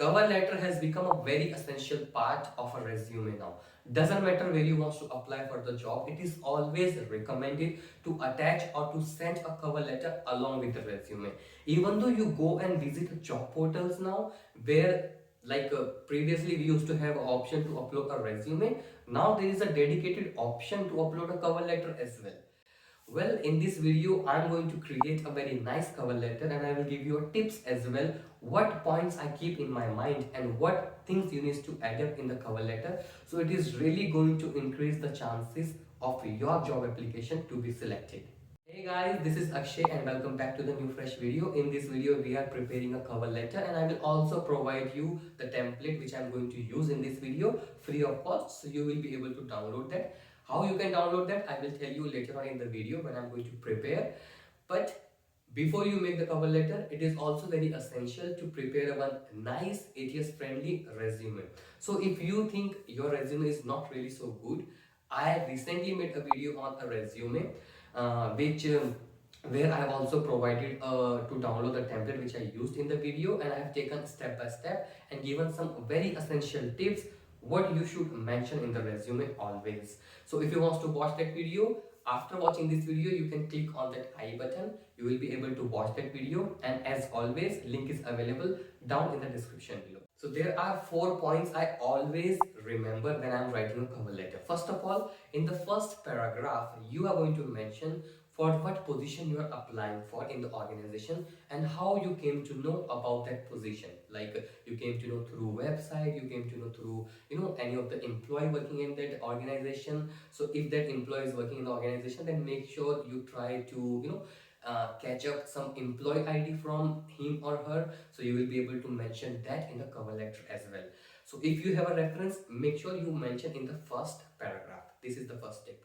Cover letter has become a very essential part of a resume now. Doesn't matter where you want to apply for the job, it is always recommended to attach or to send a cover letter along with the resume. Even though you go and visit job portals now, where previously we used to have an option to upload a resume, now there is a dedicated option to upload a cover letter as well. Well, in this video, I'm going to create a very nice cover letter and I will give you tips as well, what points I keep in my mind and what things you need to add up in the cover letter. So it is really going to increase the chances of your job application to be selected. Hey guys, this is Akshay and welcome back to the new fresh video. In this video, we are preparing a cover letter and I will also provide you the template which I'm going to use in this video free of cost. So you will be able to download that. How you can download that, I will tell you later on in the video when I'm going to prepare. But before you make the cover letter, it is also very essential to prepare one nice ATS friendly resume. So if you think your resume is not really so good, I recently made a video on a resume which where I have also provided to download the template which I used in the video, and I have taken step by step and given some very essential tips what you should mention in the resume always. So if you want to watch that video, after watching this video you can click on that I button, you will be able to watch that video, and as always link is available down in the description below. So there are 4 points I always remember when I'm writing a cover letter. First of all, in the first paragraph you are going to mention for what position you are applying for in the organization and how you came to know about that position. Like you came to know through website, you came to know through any of the employee working in that organization. So if that employee is working in the organization, then make sure you try to catch up some employee ID from him or her, so you will be able to mention that in the cover letter as well. So if you have a reference, make sure you mention in the first paragraph. This is the first tip.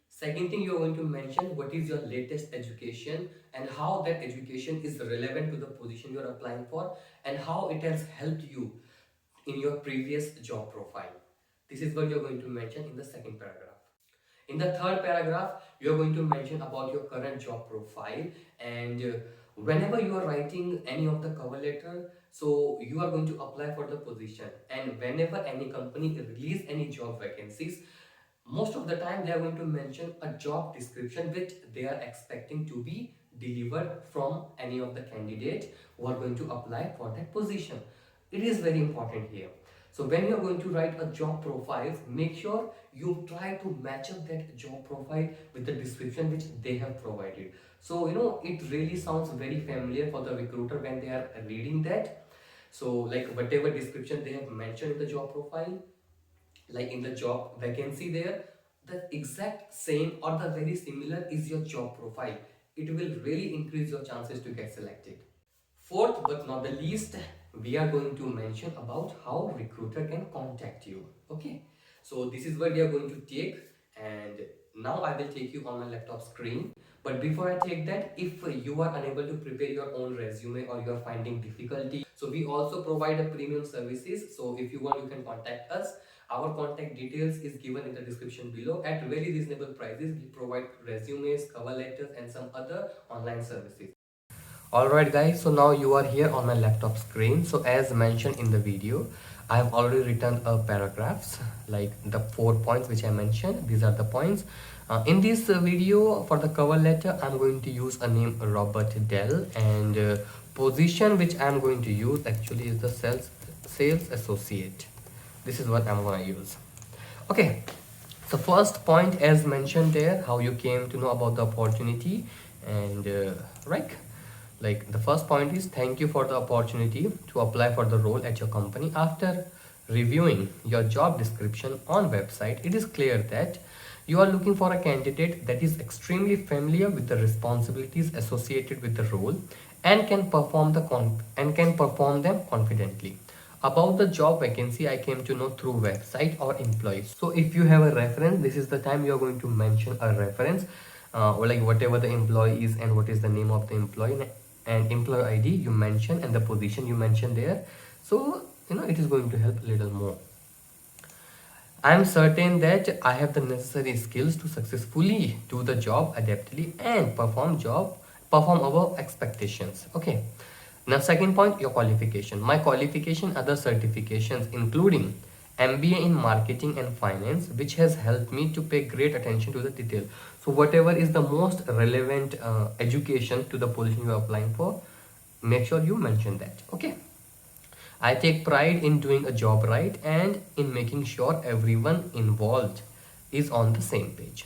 Second thing, you are going to mention what is your latest education and how that education is relevant to the position you are applying for and how it has helped you in your previous job profile. This is what you are going to mention in the second paragraph. In the third paragraph, you are going to mention about your current job profile, and whenever you are writing any of the cover letter, so you are going to apply for the position, and whenever any company release any job vacancies, most of the time they are going to mention a job description which they are expecting to be delivered from any of the candidates who are going to apply for that position. It is very important here. So when you are going to write a job profile, make sure you try to match up that job profile with the description which they have provided. So it really sounds very familiar for the recruiter when they are reading that. So like whatever description they have mentioned in the job profile, like in the job vacancy there, the exact same or the very similar is your job profile. It will really increase your chances to get selected. Fourth but not the least, we are going to mention about how recruiter can contact you. Okay, so this is what we are going to take, and now I will take you on my laptop screen. But before I take that, if you are unable to prepare your own resume or you are finding difficulty, so we also provide a premium services. So if you want, you can contact us. Our contact details is given in the description below. At very reasonable prices, we provide resumes, cover letters and some other online services. Alright guys, so now you are here on my laptop screen. So as mentioned in the video, I have already written paragraphs, like the 4 points which I mentioned. These are the points. In this video for the cover letter, I'm going to use a name Robert Dell, and position which I'm going to use actually is the sales associate. This is what I'm going to use. Okay, so first point as mentioned there, how you came to know about the opportunity, and right, like the first point is thank you for the opportunity to apply for the role at your company. After reviewing your job description on website, it is clear that you are looking for a candidate that is extremely familiar with the responsibilities associated with the role and can perform them confidently. About the job vacancy, I came to know through website or employees. So if you have a reference, this is the time you are going to mention a reference, or like whatever the employee is and what is the name of the employee and employee ID you mention and the position you mention there. So it is going to help a little more. I am certain that I have the necessary skills to successfully do the job adeptly and perform our expectations. Okay. Now, second point, your qualification. My qualification, other certifications, including MBA in marketing and finance, which has helped me to pay great attention to the detail. So, whatever is the most relevant education to the position you are applying for, make sure you mention that. Okay. I take pride in doing a job right and in making sure everyone involved is on the same page.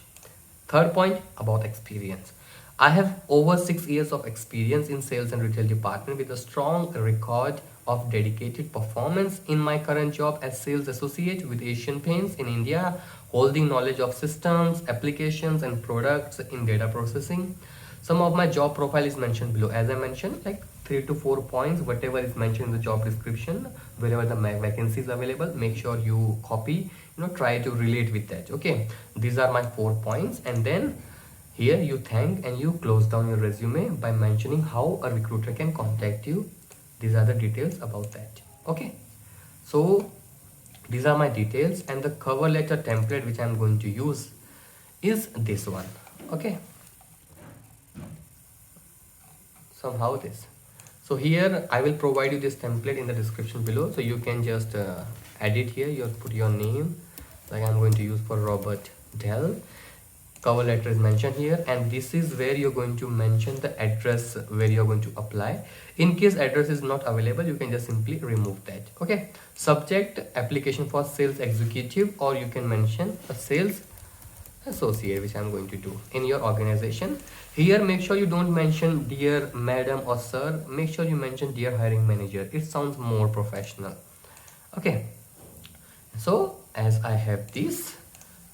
Third point, about experience. I have over 6 years of experience in sales and retail department with a strong record of dedicated performance in my current job as sales associate with Asian Paints in India, holding knowledge of systems, applications and products in data processing. Some of my job profile is mentioned below. As I mentioned, like 3 to 4 points, whatever is mentioned in the job description, wherever the vacancy is available, make sure you copy, try to relate with that. Okay, these are my 4 points, and then here you thank and you close down your resume by mentioning how a recruiter can contact you. These are the details about that. Okay, so these are my details, and the cover letter template which I'm going to use is this one. Okay, somehow this. So here I will provide you this template in the description below, so you can just edit here, you put your name, like I'm going to use for Robert Dell. Cover letter is mentioned here, and this is where you're going to mention the address where you're going to apply. In case address is not available, you can just simply remove that. Okay, subject application for sales executive, or you can mention a sales associate, which I'm going to do in your organization. Here make sure you don't mention dear madam or sir, make sure you mention dear hiring manager. It sounds more professional. Okay, so as I have this,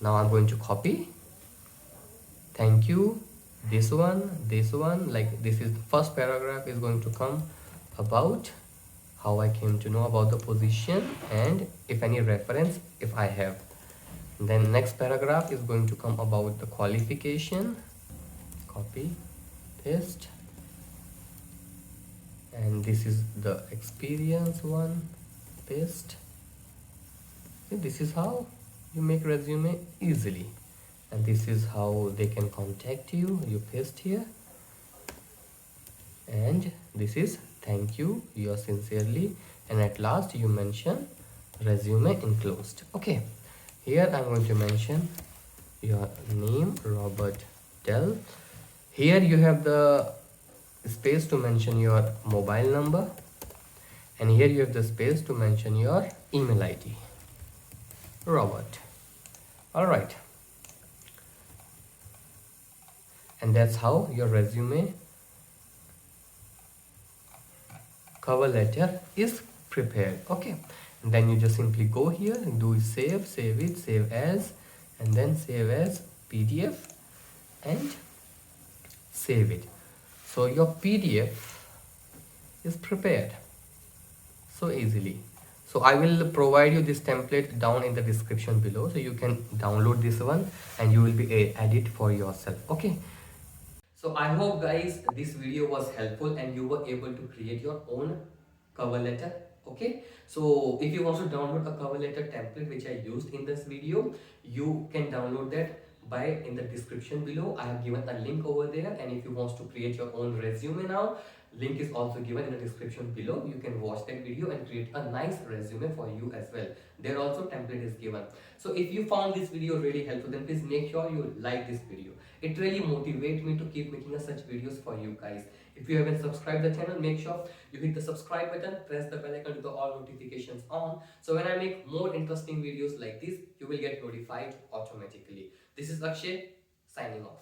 now I'm going to copy thank you, this one, like this is the first paragraph is going to come about how I came to know about the position and if any reference if I have. Then next paragraph is going to come about the qualification, copy, paste, and this is the experience one, paste. See, this is how you make resume easily, and this is how they can contact you. You paste here, and this is thank you, yours sincerely, and at last you mention resume enclosed. Okay, here I'm going to mention your name, Robert Dell. Here you have the space to mention your mobile number, and here you have the space to mention your email ID, Robert. All right, and that's how your resume cover letter is prepared. Okay, and then you just simply go here and do save it, save as, and then save as PDF and save it. So your PDF is prepared so easily. So I will provide you this template down in the description below, so you can download this one and you will be edit for yourself. Okay, so I hope guys this video was helpful and you were able to create your own cover letter. Okay, so if you want to download a cover letter template which I used in this video, you can download that by in the description below. I have given a link over there, and if you want to create your own resume now, link is also given in the description below. You can watch that video and create a nice resume for you as well. There also template is given. So if you found this video really helpful, then please make sure you like this video. It really motivates me to keep making such videos for you guys. If you haven't subscribed the channel, make sure you hit the subscribe button, press the bell icon with the all notifications on, so when I make more interesting videos like this, you will get notified automatically. This is Akshay signing off.